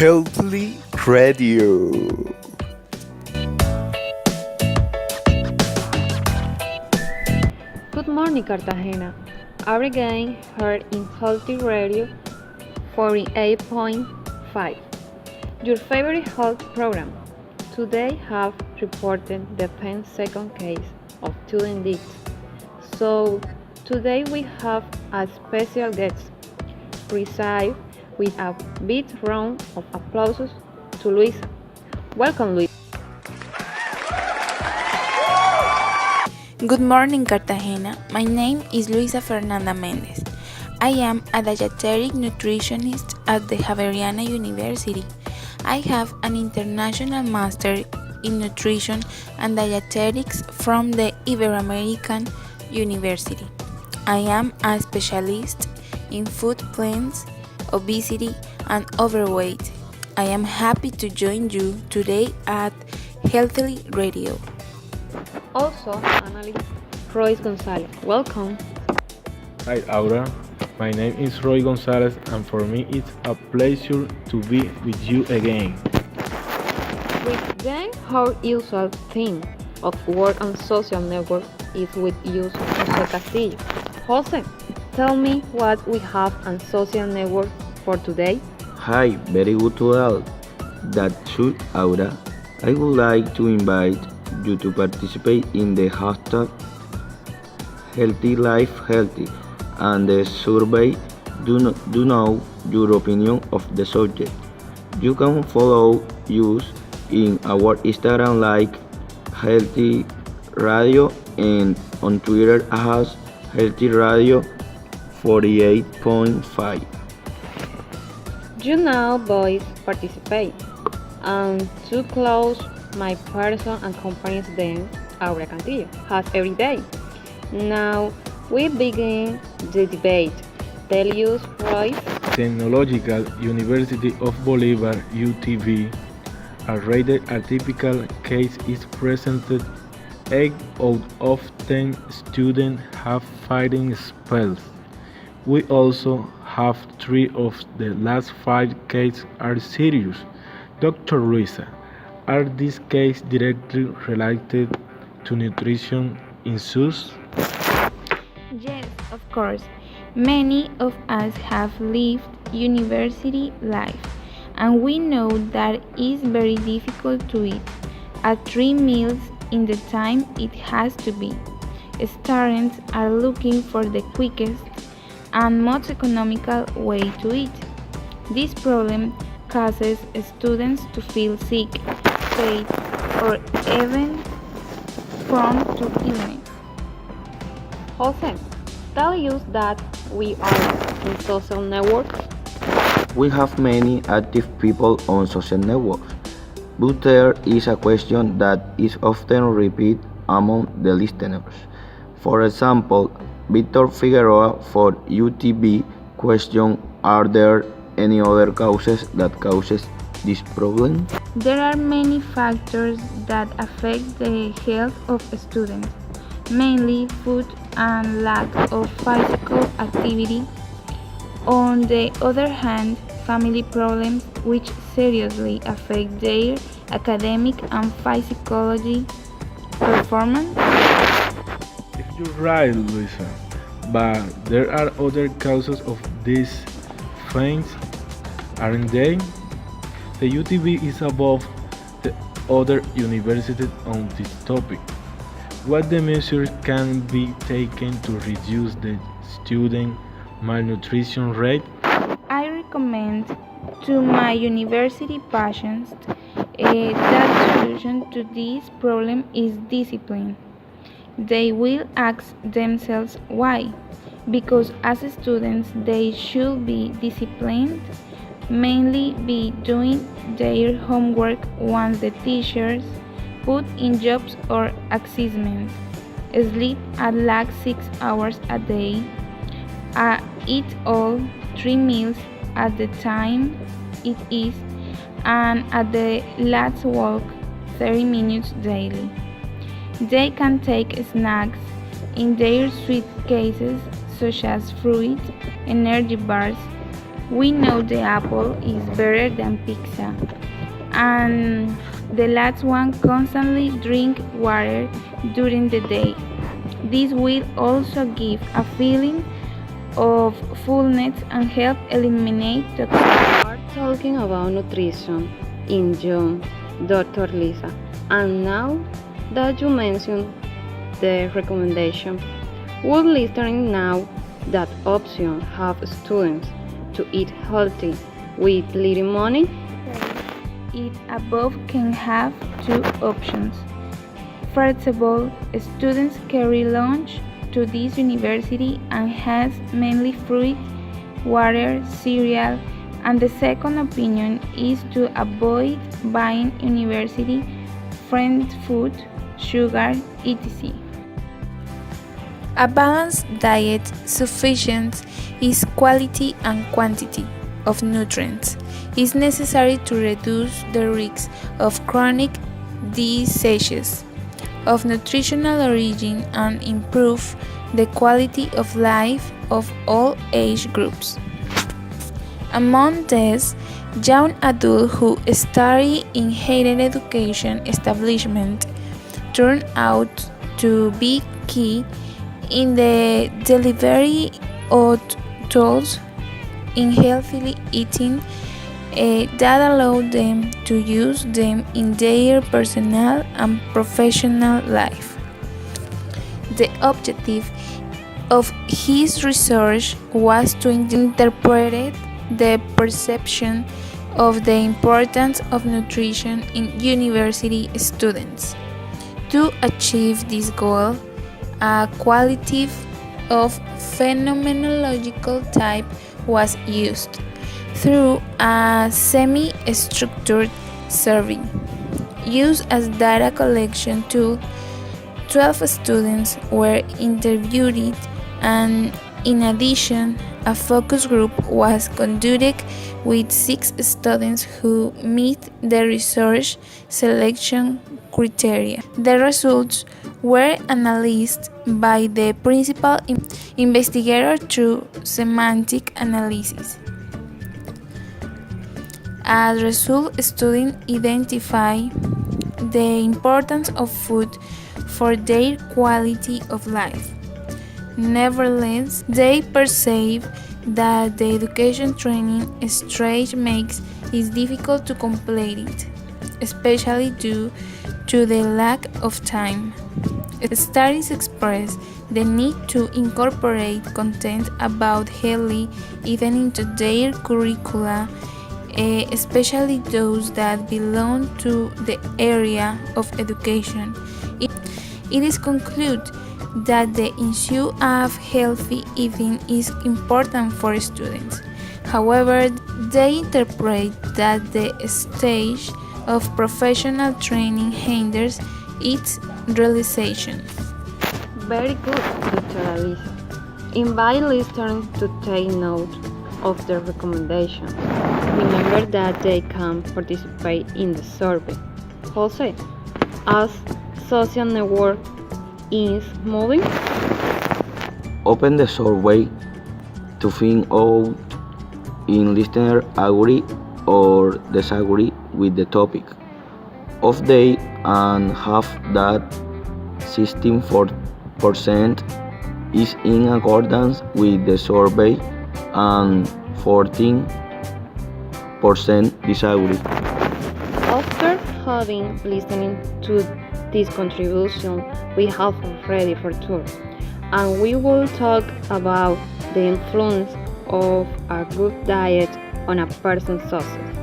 Healthily Radio. Good morning, Cartagena. Are again heard in Healthy Radio 48.5, your favorite health program. Today have reported the 10th second case of student deaths. So today we have a special guest. Receive with a big round of applause to Luisa. Welcome, Luisa. Good morning, Cartagena. My name is Luisa Fernanda Mendez. I am a dietetic nutritionist at the Javeriana University. I have an international master in nutrition and dietetics from the Ibero-American University. I am a specialist in food plans, obesity, and overweight. I am happy to join you today at Healthily Radio. Also, analyst Roy Gonzalez. Welcome. Hi Aura, my name is Roy Gonzalez and for me it's a pleasure to be with you again. With then our usual theme of work and social network is with use Jose Castillo. Jose, tell me what we have on social network for today. Hi, very good to all. That's true, Aura. I would like to invite you to participate in the hashtag Healthy Life Healthy and the survey. Do know your opinion of the subject. You can follow us in our Instagram like Healthy Radio and on Twitter as Healthy Radio 48.5. You now boys participate and to close my person and company's then Aura Cantillo has every day. Now we begin the debate. Tell us, Roy. Technological University of Bolivar UTB, a rated atypical case is presented. 8 out of 10 students have fighting spells. We also have 3 of the last 5 cases are serious. Dr. Luisa, are these cases directly related to nutrition issues? Yes, of course. Many of us have lived university life, and we know that it's very difficult to eat at 3 meals in the time it has to be. Students are looking for the quickest and most economical way to eat. This problem causes students to feel sick, fat, or even prone to illness. Jose, tell us that we are in social networks. We have many active people on social networks, but there is a question that is often repeated among the listeners. For example, Victor Figueroa for UTB question, are there any other causes that causes this problem? There are many factors that affect the health of students, mainly food and lack of physical activity. On the other hand, family problems which seriously affect their academic and physiology performance. If you're right, Luisa, but there are other causes of these things, aren't they? The UTB is above the other universities on this topic. What the measures can be taken to reduce the student malnutrition rate? I recommend to my university patients that solution to this problem is discipline. They will ask themselves why. Because as students they should be disciplined, mainly be doing their homework once the teachers put in jobs or assignments, sleep at least 6 hours a day, eat all 3 meals at the time it is, and at the last walk 30 minutes daily. They can take snacks in their suitcases such as fruit, energy bars, We know the apple is better than pizza. And the last one, constantly drink water during the day. This will also give a feeling of fullness and help eliminate toxins. We are talking about nutrition in June, Dr. Lisa. And now that you mentioned the recommendation, would listening now that option have students to eat healthy with little money? It above can have two options. First of all, students carry lunch to this university and has mainly fruit, water, cereal, and the second opinion is to avoid buying university friend food, sugar, etc. A balanced diet sufficient is quality and quantity of nutrients is necessary to reduce the risk of chronic diseases of nutritional origin and improve the quality of life of all age groups. Among these, young adults who study in higher education establishments turn out to be key in the delivery of tools in healthy eating that allow them to use them in their personal and professional life. The objective of his research was to interpret the perception of the importance of nutrition in university students. To achieve this goal, a qualitative of phenomenological type was used through a semi-structured survey used as data collection tool. 12 students were interviewed, and in addition, a focus group was conducted with 6 students who meet the research selection criteria. The results were analyzed by the principal investigator through semantic analysis. As a result, students identify the importance of food for their quality of life. Nevertheless, they perceive that the education training stage makes it difficult to complete it, especially due to the lack of time. Studies express the need to incorporate content about healthy eating into their curricula, especially those that belong to the area of education. It is concluded that the issue of healthy eating is important for students. However, they interpret that the stage of professional training hinders its realization. Very good, Dr. Alisa. Invite listeners to take note of the recommendation. Remember that they can participate in the survey. Jose, as social network is moving? Open the survey to find out if listeners agree or disagree with the topic of day and have that 64% is in accordance with the survey and 14% disagree. After having listened to this contribution, we have ready for tour, and we will talk about the influence of a good diet on a person's success.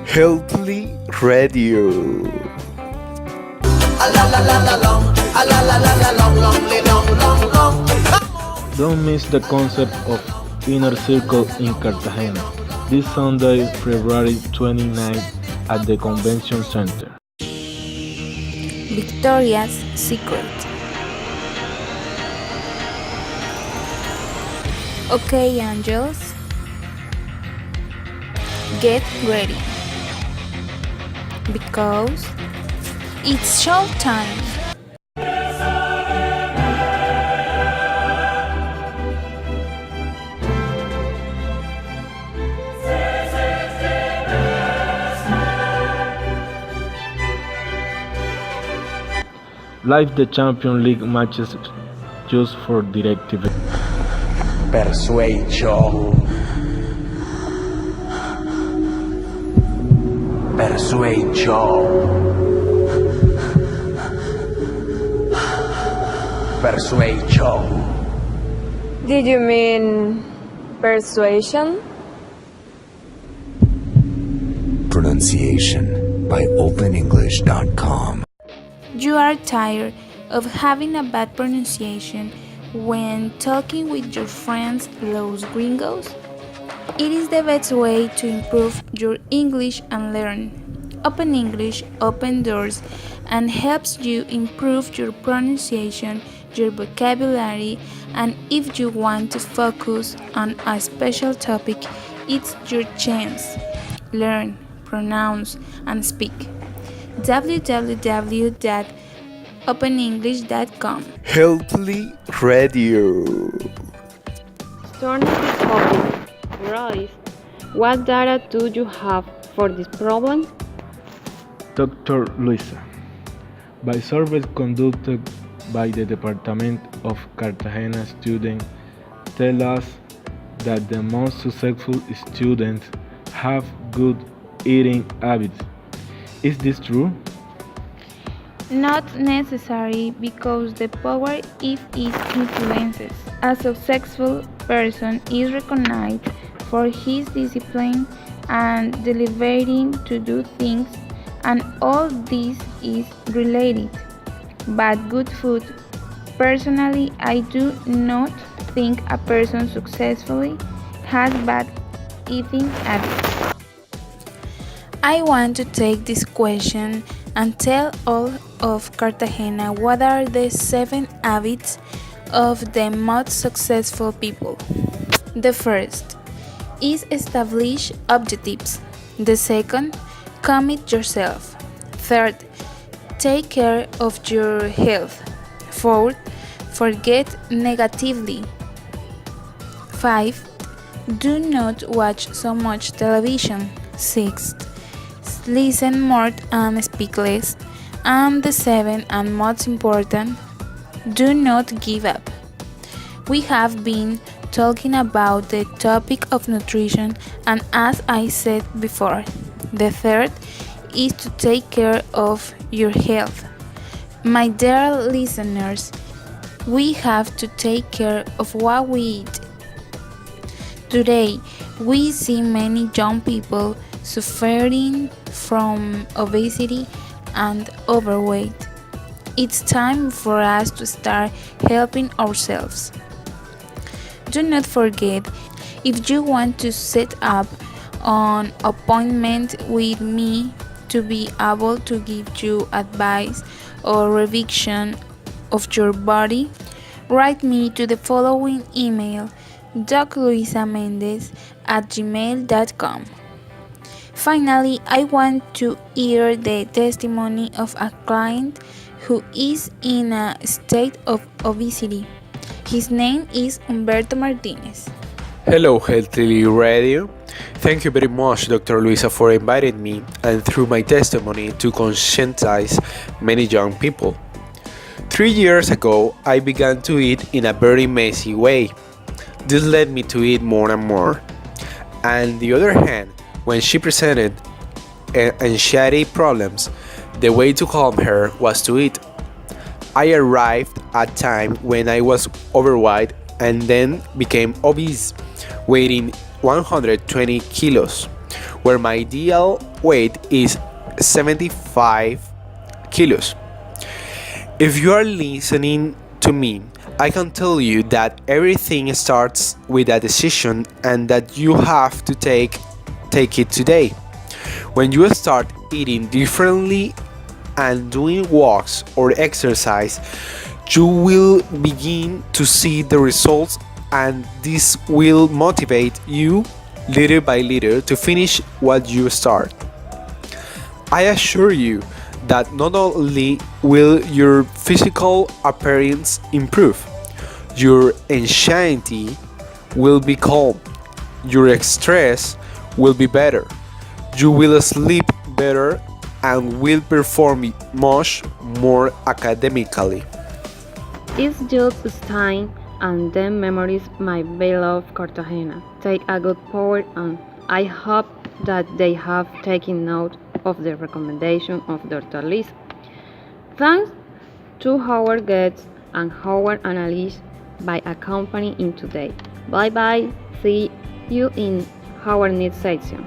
Healthily Radio. Don't miss the concert of Inner Circle in Cartagena this Sunday, February 29th at the Convention Center. Victoria's Secret. Okay, angels, get ready because it's show time. Live the Champions League matches just for DirecTV. Persuasion. Persuasion. Persuasion. Did you mean persuasion? Pronunciation by OpenEnglish.com. You are tired of having a bad pronunciation when talking with your friends, los gringos? It is the best way to improve your English and learn. Open English opens doors and helps you improve your pronunciation, your vocabulary, and if you want to focus on a special topic, it's your chance. Learn, pronounce, and speak. www.openenglish.com. Healthily Radio. Turning the topic, Royce, what data do you have for this problem? Dr. Luisa. By surveys conducted by the Department of Cartagena students tell us that the most successful students have good eating habits. Is this true? Not necessary because the power if is influences. A successful person is recognized for his discipline and deliberating to do things, and all this is related. But good food. Personally, I do not think a person successfully has bad eating habits. I want to take this question and tell all of Cartagena what are the 7 habits of the most successful people. The first is establish objectives. The second, commit yourself. Third, take care of your health. Fourth, forget negatively. 5. Do not watch so much television. 6. Listen more and speak less. And the 7 and most important, do not give up. We have been talking about the topic of nutrition, and as I said before, the third is to take care of your health. My dear listeners, we have to take care of what we eat. Today, we see many young people suffering from obesity and overweight. It's time for us to start helping ourselves. Do not forget, if you want to set up an appointment with me to be able to give you advice or revision of your body, write me to the following email: docluisamendez@gmail.com. Finally, I want to hear the testimony of a client who is in a state of obesity. His name is Humberto Martinez. Hello, Healthily Radio. Thank you very much, Dr. Luisa, for inviting me and through my testimony to conscientize many young people. 3 years ago, I began to eat in a very messy way. This led me to eat more and more. On the other hand, when she presented anxiety problems, the way to calm her was to eat. I arrived at a time when I was overweight and then became obese, weighing 120 kilos, where my ideal weight is 75 kilos. If you are listening to me, I can tell you that everything starts with a decision and that you have to take it today. When you start eating differently and doing walks or exercise, you will begin to see the results, and this will motivate you little by little to finish what you start. I assure you that not only will your physical appearance improve, your anxiety will be calm, your stress will be better, you will sleep better, and will perform much more academically. It's just time and then memories, my beloved Cartagena. Take a good power, and I hope that they have taken note of the recommendation of Dr. Liz. Thanks to our guests and our analysts by accompanying today. Bye bye. See you in our next section.